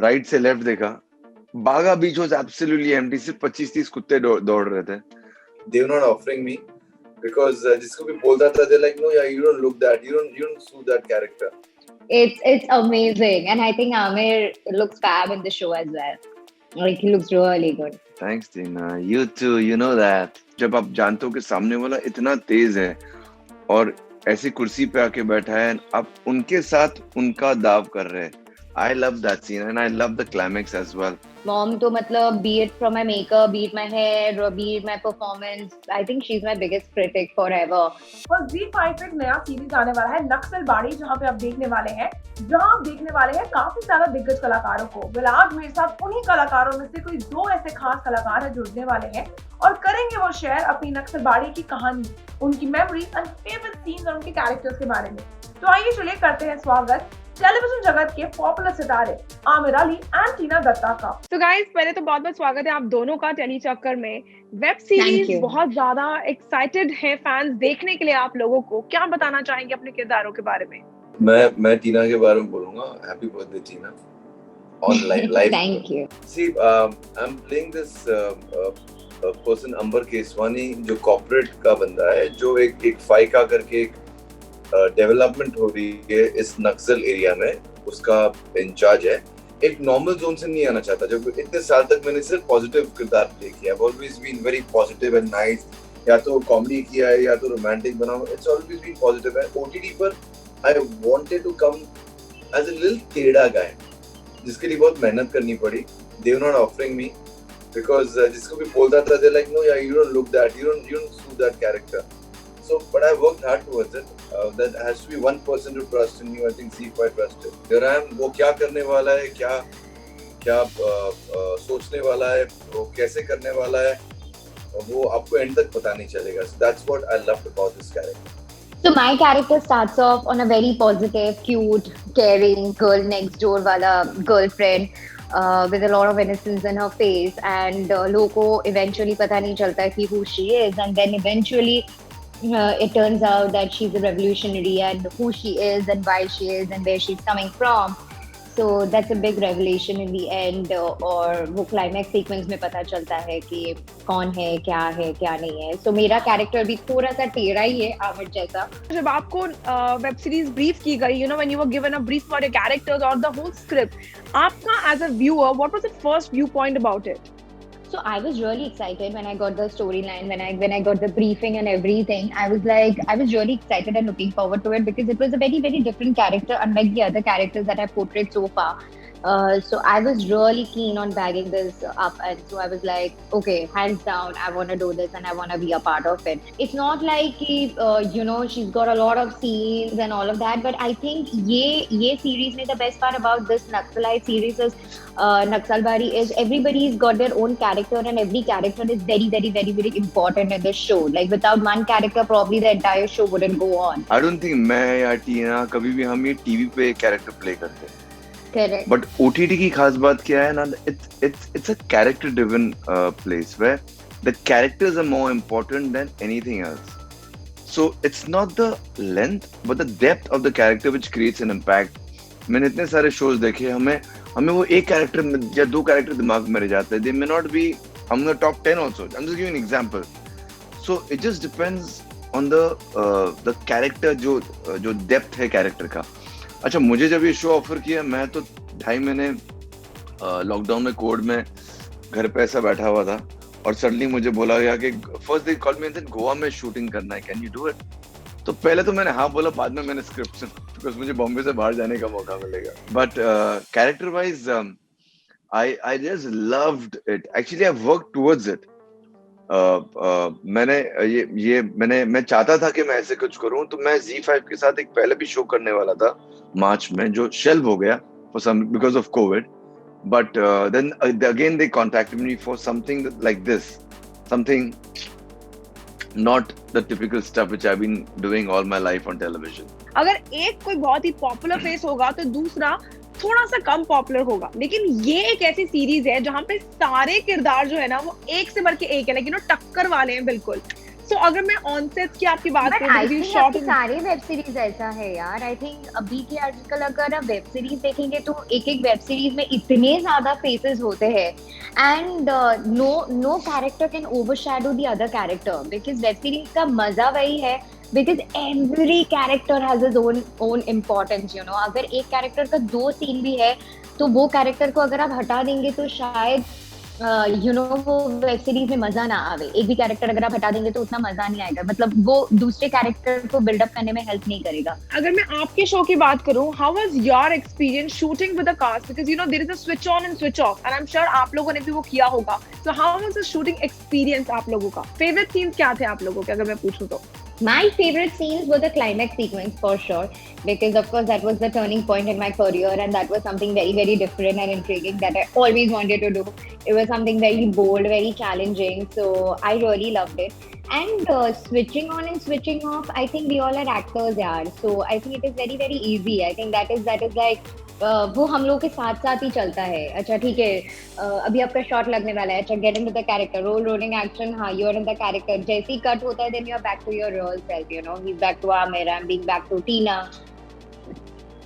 Right से left देखा, बागा बीच वाज एब्सोल्युटली एम्प्टी, सिर्फ 25-30 कुत्ते दौड़ रहे थे. They were not offering me because जिसको भी बोलता था they're like, no, yeah, you don't look that, you don't suit that character. It's amazing, and I think Amir looks fab in the show as well. Like he looks really good. Thanks, Tina. You too. You know that. जब आप जानते हो कि सामने वाला इतना तेज है और ऐसी कुर्सी पे आके बैठा है, आप उनके साथ उनका दाव कर रहे हैं. I love that scene and I love the climax as well. Mom तो मतलब be it from my makeup, be it my hair, or be it my performance, I think she's my biggest critic forever. और ZEE5 पे एक नया series आने वाला है नक्सलबाड़ी, जहाँ पे आप देखने वाले हैं काफी ज्यादा दिग्गज कलाकारों को. आज मेरे साथ उन्हीं कलाकारों में से कोई 2 ऐसे खास कलाकार हैं जुड़ने वाले हैं और करेंगे वो शेयर अपनी नक्सलबाड़ी की कहानी, उनकी मेमोरी एंड फेवरेट सीन्स और उनके कैरेक्टर्स के बारे में. तो आइए चलिए करते हैं स्वागत टेलीविजन जगत के पॉपुलर सितारे आमिर अली एंड टीना दत्ता का. तो गाइस, पहले तो बहुत बहुत स्वागत है आप दोनों का टेली चक्कर में. वेब सीरीज बहुत ज्यादा एक्साइटेड है फैंस देखने के लिए. आप लोगों को क्या बताना चाहेंगे अपने किरदारों के बारे में? मैं टीना के बारे में बोलूंगा. Happy birthday Tina. Online live. Thank you. See I am playing this person Amber Keswani, जो कॉर्पोरेट का बंदा है, जो एक फाइका करके एक डेवलपमेंट हो रही है इस नक्सल एरिया में, उसका इंचार्ज है. एक नॉर्मल जोन से नहीं आना चाहता. जब इतने साल तक मैंने सिर्फ पॉजिटिव किरदार प्ले किया, always been very positive and nice. या तो कॉमेडी किया है या तो रोमांटिक बना हुआ, इट्स ऑलवेज बीन पॉजिटिव. है ओटीटी पर I wanted to come as a little टेढ़ा गाय, जिसके लिए बहुत मेहनत करनी पड़ी. They were not offering me because जिसको भी बोलता था दे लाइक, नो यार, you don't look that, you don't suit that character. So, but I worked hard towards it. That has to be one person to trust in you. I think ZEE5 trusted. Here I am. वो क्या करने वाला है, क्या सोचने वाला है, वो कैसे करने वाला है, वो आपको एंड तक पता नहीं चलेगा. So that's what I loved about this character. So my character starts off on a very positive, cute, caring girl next door wala girlfriend. With a lot of innocence in her face, and लोगों को eventually पता नहीं चलता कि who she is, and then eventually it turns out that she's a revolutionary, and who she is and why she is and where she's coming from. So that's a big revelation in the end. और वो climax sequence में पता चलता है कि कौन है क्या नहीं है. So मेरा character भी थोड़ा सा टेढ़ा ही है आमिर जैसा. जब आपको वेब सीरीज ब्रीफ की गई, you know, when you were given a brief for your characters or the whole script, आपका as a viewer, what was the first viewpoint about it? So I was really excited when I got the storyline, when I got the briefing and everything. I was really excited and looking forward to it because it was a very, very different character, unlike the other characters that I've portrayed so far. So I was really keen on bagging this up, and so I was like, okay, hands down, I want to do this and I want to be a part of it. It's not like you know, she's got a lot of scenes and all of that, but I think ye series mein the best part about this Naxalite series is Naxalbari is everybody's got their own character, and every character is very, very, very, very important in the show. Like without one character, probably the entire show wouldn't go on. I don't think मैं या टीना कभी भी हम ये TV पे character play करते हैं. Correct. But OTT की खास बात क्या है ना, it's a character driven place where the characters are more important than anything else. So it's not the length but the depth of the character which creates an impact. मैंने इतने सारे shows देखे, हमें वो एक कैरेक्टर या 2 character दिमाग में रह जाते हैं. They may not be on the top 10 also. I'm just giving an example. So it just depends on the character, जो depth है कैरेक्टर का. अच्छा, मुझे जब ये शो ऑफर किया, मैं तो 2.5 महीने लॉकडाउन में कोड में घर पे ऐसा बैठा हुआ था और सडनली मुझे बोला गया कि first they call me and said Goa में शूटिंग करना है, कैन यू डू इट. तो पहले तो मैंने हाँ बोला, बाद में मैंने स्क्रिप्ट सुना बिकॉज मुझे बॉम्बे से बाहर जाने का मौका मिलेगा. But character wise I just loved it. Actually I work towards it. मैं चाहता था कि मैं ऐसे कुछ करूं, तो मैं ZEE5 के साथ एक पहले भी शो करने वाला था मार्च में, जो शेल्व हो गया because of COVID. But then again they contacted me for something like this, something not the typical stuff which I've been doing all my life on television. अगर एक कोई बहुत ही पॉपुलर फेस होगा तो दूसरा थोड़ा सा कम पॉपुलर होगा, लेकिन ये एक ऐसी सीरीज है जहाँ पे सारे किरदार जो है ना वो एक से बढ़ के एक है, लेकिन वो टक्कर वाले हैं बिल्कुल. So अगर मैं ऑन सेट की आपकी बात बट करूं, आई because you थिंक shot आपकी in सारे वेब सीरीज ऐसा है यार. आई थिंक अभी के आजकल अगर आप वेब सीरीज देखेंगे तो एक एक वेब सीरीज में इतने ज्यादा फेसेस होते हैं and no character can overshadow the other character because web series का मजा वही है because every character has his own importance. You know, अगर एक कैरेक्टर का 2 सीन भी है तो वो कैरेक्टर को अगर आप हटा देंगे तो शायद यू नो वो वेब सीरीज में मजा ना आवे. एक भी कैरेक्टर अगर आप हटा देंगे तो उतना मजा नहीं आएगा. मतलब वो दूसरे कैरेक्टर को बिल्डअप करने में हेल्प नहीं करेगा. अगर मैं आपके शो की बात करूं, how was your experience shooting with the cast, because you know there is a switch on and switch off, and I am sure आप लोगों ने भी वो किया होगा. So how was the shooting experience आप लोगों का? फेवरेट सीन्स क्या थे आप लोगों के, अगर मैं पूछूं तो? My favorite scenes were the climax sequence for sure, because of course that was the turning point in my career and that was something very very different and intriguing that I always wanted to do. It was something very bold, very challenging, so I really loved it. And switching on and switching off, I think we all are actors yaar, so I think it is very very easy. I think that is like वो हम लोग के साथ साथ ही चलता है. अच्छा ठीक है, अभी आपका शॉट लगने वाला है, अच्छा get into the character, rolling action, हाँ you are in the character. जैसे ही कट होता है then you are back to your real self. You know, he is back to Aamir, I am being back to Tina.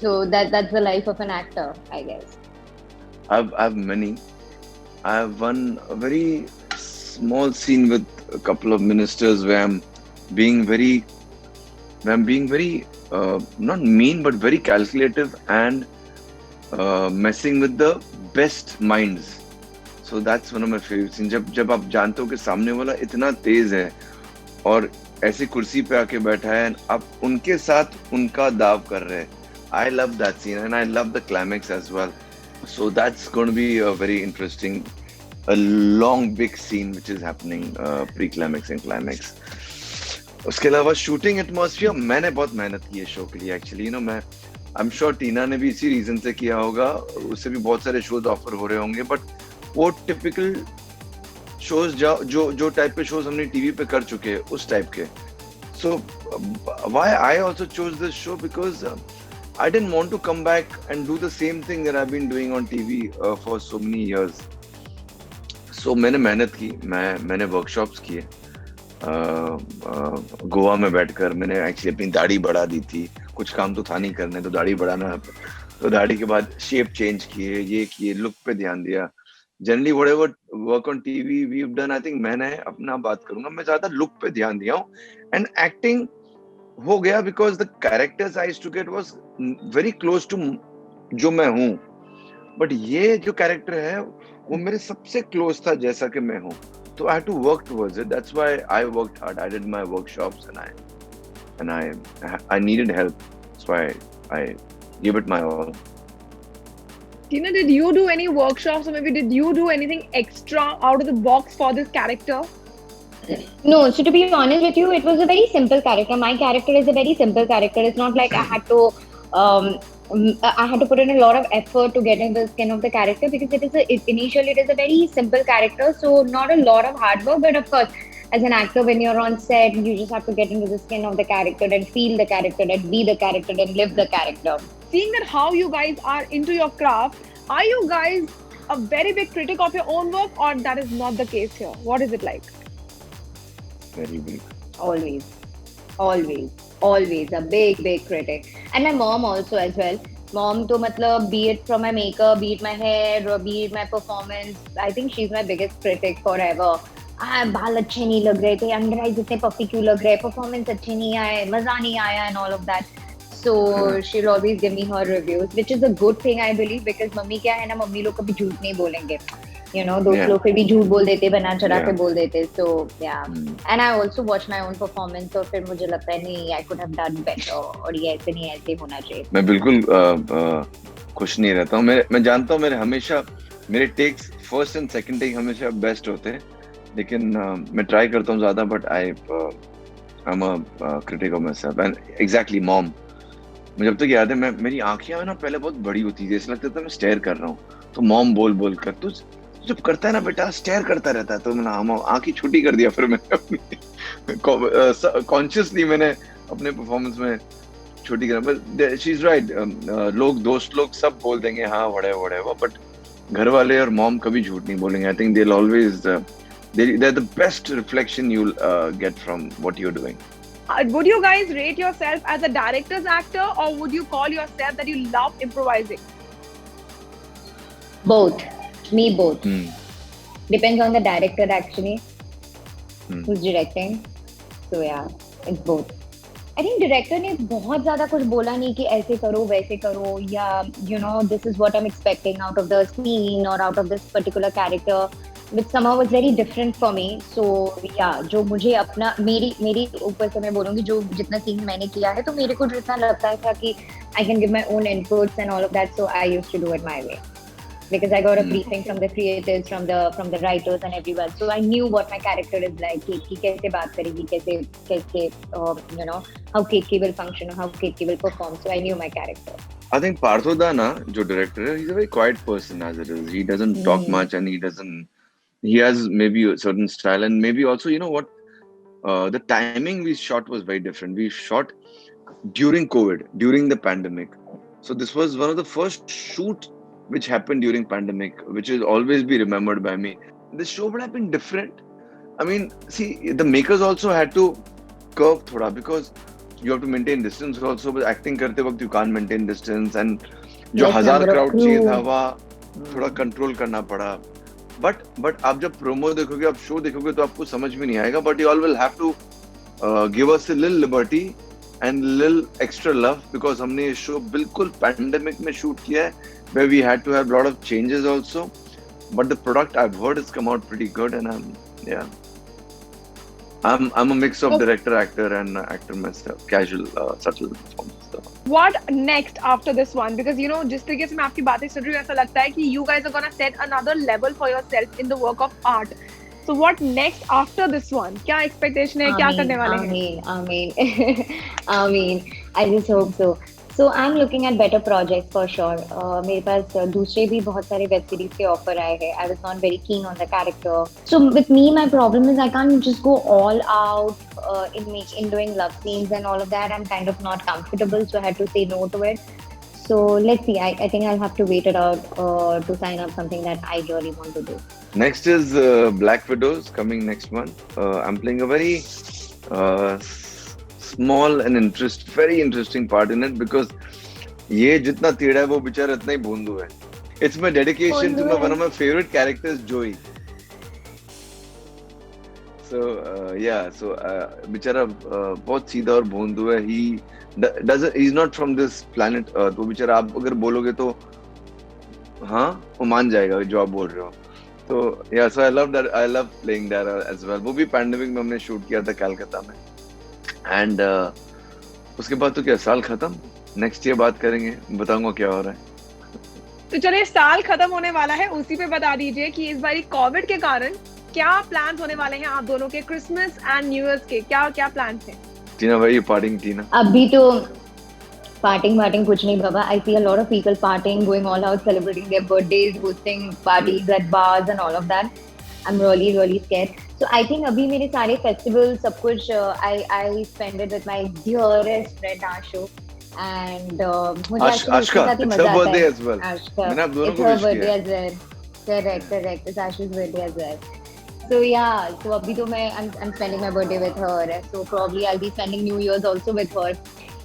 So that's the life of an actor, I guess. I've many. I have one a very small scene with a couple of ministers where I'm being very not mean but very calculative and messing with the best minds. So that's one of my favorite scenes. जब आप जानते हो कि सामने वाला इतना तेज है और ऐसी कुर्सी पे आके बैठा है, आप उनके साथ उनका दाव कर रहे हैं. I love that scene and I love the climax as well. So that's going to be a very interesting, a long big scene which is happening pre-climax and climax. उसके अलावा शूटिंग एटमॉस्फेयर मैंने बहुत मेहनत की है show के लिए actually. You know, मैं आई एम श्योर टीना ने भी इसी रीजन से किया होगा, उससे भी बहुत सारे शोज ऑफर हो रहे होंगे, बट वो टिपिकल शोज जो टाइप के शोज हमने टीवी पे कर चुके हैं उस टाइप के. So why I also chose this show because I didn't want to come back and do the same thing that I've been doing on TV for so many years. So मैंने मेहनत की, मैंने workshops किए. गोवा में बैठकर मैंने actually अपनी दाढ़ी बढ़ा दी थी. कुछ काम तो था नहीं करने, तो दाढ़ी बढ़ाना, तो दाढ़ी के बाद शेप चेंज किए, ये किए, लुक पे ध्यान दिया. Generally whatever work on TV we have done, I think मैंने अपना बात करूंगा, मैं ज्यादा लुक पे ध्यान दिया हूँ. एंड एक्टिंग हो गया because the characters I used to get was very close to जो मैं हूँ. बट ये जो कैरेक्टर है वो मेरे सबसे क्लोज था जैसा कि मैं हूँ. So I had to work towards it. That's why I worked hard. I did my workshops and I needed help. That's why I gave it my all. Tina, did you do any workshops or maybe did you do anything extra out of the box for this character? No, so to be honest with you, it was a very simple character. My character is a very simple character. It's not like I had to put in a lot of effort to get in the skin of the character because initially it is a very simple character, so not a lot of hard work. But of course, as an actor, when you're on set, you just have to get into the skin of the character and feel the character and be the character and live the character. Seeing that how you guys are into your craft, are you guys a very big critic of your own work, or that is not the case here? What is it like? Very big. Always a big critic. And my mom also as well. Mom to matlab, be it from my makeup, be it my hair, or be it my performance, I think she's my biggest critic forever. बाल अच्छे नहीं लग रहे थे, under eyes इतने puffy क्यों लग रहे, परफॉर्मेंस अच्छे नहीं आए, मजा नहीं आया and all of that. So she'll always give me her reviews, which is a good thing I believe, because mummy क्या है ना, मम्मी लोग कभी झूठ नहीं बोलेंगे. You know, those लोग फिर भी झूठ बोल देते, बना चढ़ा के बोल देते. So yeah, and I also watch my own performance, और फिर मुझे लगता है नहीं, I could have done better, और ये ऐसे नहीं ऐसे होना चाहिए. मैं बिल्कुल खुश नहीं रहता हूँ. मैं जानता हूँ मेरे takes first and second take हमेशा बेस्ट होते हैं, लेकिन मैं ट्राई करता हूँ ज्यादा, but I am a critic of myself. And exactly mom, मुझे जब तक याद है, मेरी आंखें ना पहले बहुत बड़ी होती थी, ऐसा लगता था मैं स्टेयर कर रहा हूँ, तो मॉम बोल कर तू जब करता है ना बेटा, स्टेयर करता रहता है, तो मैंने आंखें छोटी कर दिया. फिर मैंने कॉन्शियसली मैंने अपने परफॉर्मेंस में छोटी करा. बट शी इज राइट, दोस्त लोग सब बोल देंगे हाँ व्हाटएवर, बट घर वाले और मॉम कभी झूठ नहीं बोलेंगे. I think they will always they're the best reflection you'll get from what you're doing. Would you guys rate yourself as a director's actor, or would you call yourself that you love improvising? Both. Me both. Hmm. Depends on the director actually, Hmm. who's directing. So yeah, it's both. I think director ने बहुत ज़्यादा कुछ बोला नहीं कि ऐसे करो वैसे करो या you know this is what I'm expecting out of the scene or out of this particular character, which somehow was very different for me. So yeah, जो मुझे अपना मेरी ऊपर से मैं बोलूँगी जो जितना सीन मैंने किया है तो मेरे को जितना लगता था कि I can give my own inputs and all of that, so I used to do it my way. Because I got a briefing from the creators, from the writers and everyone. So I knew what my character is like, कि कैसे बात करेगी, कैसे you know how Ketki will function or how Ketki will perform. So I knew my character. I think Partho Da na, जो director है, he's a very quiet person as it is. He doesn't talk much and he has maybe a certain style and maybe also, you know what, the timing we shot was very different. We shot during COVID, during the pandemic. So this was one of the first shoot which happened during pandemic, which will always be remembered by me. The show would have been different. I mean, see, the makers also had to curve thoda because you have to maintain distance also, but acting करते वक्त you can't maintain distance and जो Yes, 1000 number of crowd crew. चाहिए था वह थोड़ा control करना पड़ा. But आप जब promo देखोगे, आप show देखोगे तो आपको समझ में नहीं आएगा. But you all will have to give us a little liberty and little extra love because हमने ये show बिल्कुल pandemic में shoot किया है, where we had to have a lot of changes also. But the product I've heard has come out pretty good, and I'm a mix of director, actor, and actor myself. Casual, subtle performance. So. What next after this one? Because you know, जिस तरीके से मैं आपकी बातें सुन रही हूँ, ऐसा लगता है कि you guys are gonna set another level for yourself in the work of art. So what next after this one? क्या expectation है? क्या करने वाले हैं? Amen. I just hope so. So I'm looking at better projects for sure. मेरे पास दूसरे भी बहुत सारे web series के offer आए हैं. I was not very keen on the character. So with me, my problem is I can't just go all out in doing love scenes and all of that. I'm kind of not comfortable, so I had to say no to it. So let's see. I think I'll have to wait it out to sign up something that I really want to do. Next is Black Widows coming next month. I'm playing a very small and very interesting part in it because ये जितना टेढ़ा है वो बेचारा इतना ही भोंदू है. It's my dedication to one of my favorite characters, Joey. So बेचारा बहुत सीधा और भोंदू है. He's not from this planet Earth. वो बेचारा आप अगर बोलोगे तो हाँ वो मान जाएगा जो आप बोल रहे हो. So yeah, so I love playing that as well. वो भी पैंडेमिक में हमने शूट किया था कलकत्ता में. एंड उसके बाद तो क्या साल खत्म. नेक्स्ट ईयर बात करेंगे, बताऊंगा क्या हो रहा है. तो चलिए, साल खत्म होने वाला है, उसी पे बता दीजिए कि इस बारी कोविड के कारण क्या प्लान्स होने वाले हैं आप दोनों के, क्रिसमस एंड न्यू ईयर के क्या प्लान्स हैं? टीना भाई पार्टिंग. टीना अभी तो partying कुछ नहीं बाबा. I see a lot of people partying, going all out, celebrating their birthdays, hosting parties at bars and all of that. I'm really scared. So I think अभी मेरे सारे festivals सब कुछ I spend it with my dearest friend Ashu and मुझे Ashka, it's her birthday as well. मैंने आप दोनों को wish किया. As well. Correct. It's Ashu's birthday as well. So yeah, so अभी तो I'm spending my birthday with her. So probably I'll be spending New Year's also with her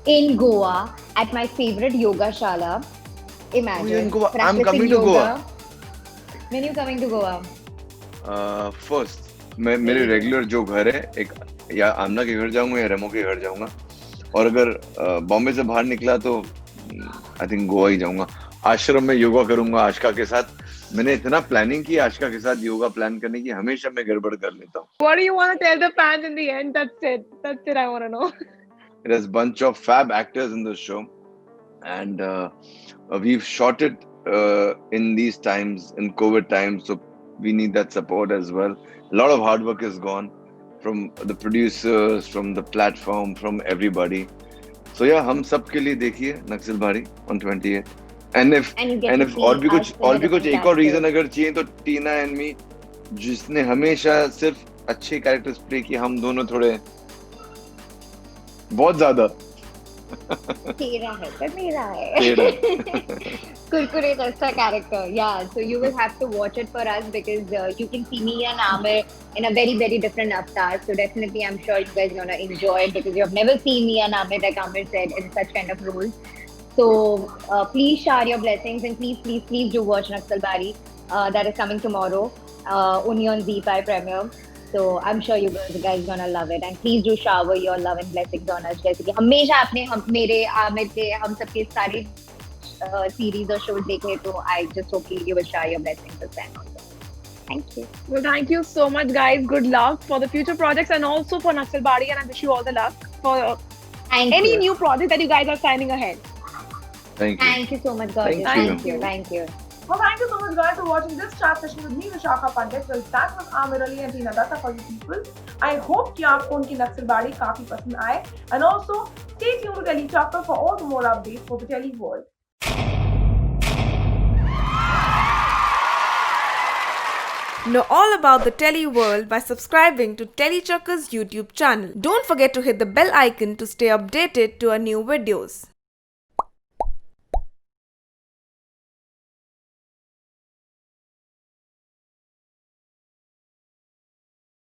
in Goa at my favorite yoga shala. Imagine. Oh, in Goa. I'm coming to Goa. When are you coming to Goa? First मैं मेरे regular जो घर है एक या आमना के घर जाऊंगा या रेमो के घर जाऊंगा, और अगर बॉम्बे से बाहर निकला तो आई थिंक गोवा ही जाऊंगा. आश्रम में योगा करूंगा आशिका के साथ. मैंने इतना प्लानिंग की आशिका के साथ योगा प्लान करने की, हमेशा मैं गड़बड़ कर लेता हूँ. What do you want to tell the fans in the end? That's it I want to know. There's a bunch of fab actors in the show, and we've shot it in these times, in COVID times, so we need that support as well. A lot of hard work has gone from the producers, from the platform, from everybody. So yeah, हम सब के लिए देखिए नक्सल भारी on 28th. And if और भी कुछ एक और रीजन अगर चाहिए तो टीना एंड मी, जिसने हमेशा सिर्फ अच्छे कैरेक्टर्स प्ले किए, हम दोनों थोड़े बहुत ज्यादा तेरा है पर मेरा है. तेरा. Kurkure Dasta character. Yeah, so you will have to watch it for us because you can see me and Amir in a very, very different avatar. So definitely, I'm sure you guys are gonna enjoy it because you have never seen me and Amir, like Amir said, in such kind of roles. So please share your blessings and please, please, please do watch Naxal Bari. That is coming tomorrow, only on Z5 Premiere. So I'm sure you guys gonna love it and please do shower your love and blessings on us. जैसे कि हमेशा आपने मेरे आमिर के हम सबके सारे series or shows देखे तो I just hope you will share your blessings with them also. Thank you. Well, thank you so much, guys. Good luck for the future projects and also for Naxal Bari, and I wish you all the luck for Thank any you. new project that you guys are signing ahead. Thank you. Thank you so much, guys. Thank you. Thank you. Thank you. Well, thank you so much, guys, for watching this chat session with me, Vishakha Pandit. Well, that was Amir Ali and Tina Datta for you people. I hope कि आपको उनकी नक्सल बाड़ी काफी पसंद आए. And also, stay tuned to Telly Chopper for all the more updates for the Telly world. Know all about the Telly world by subscribing to Tellychucker's YouTube channel. Don't forget to hit the bell icon to stay updated to our new videos.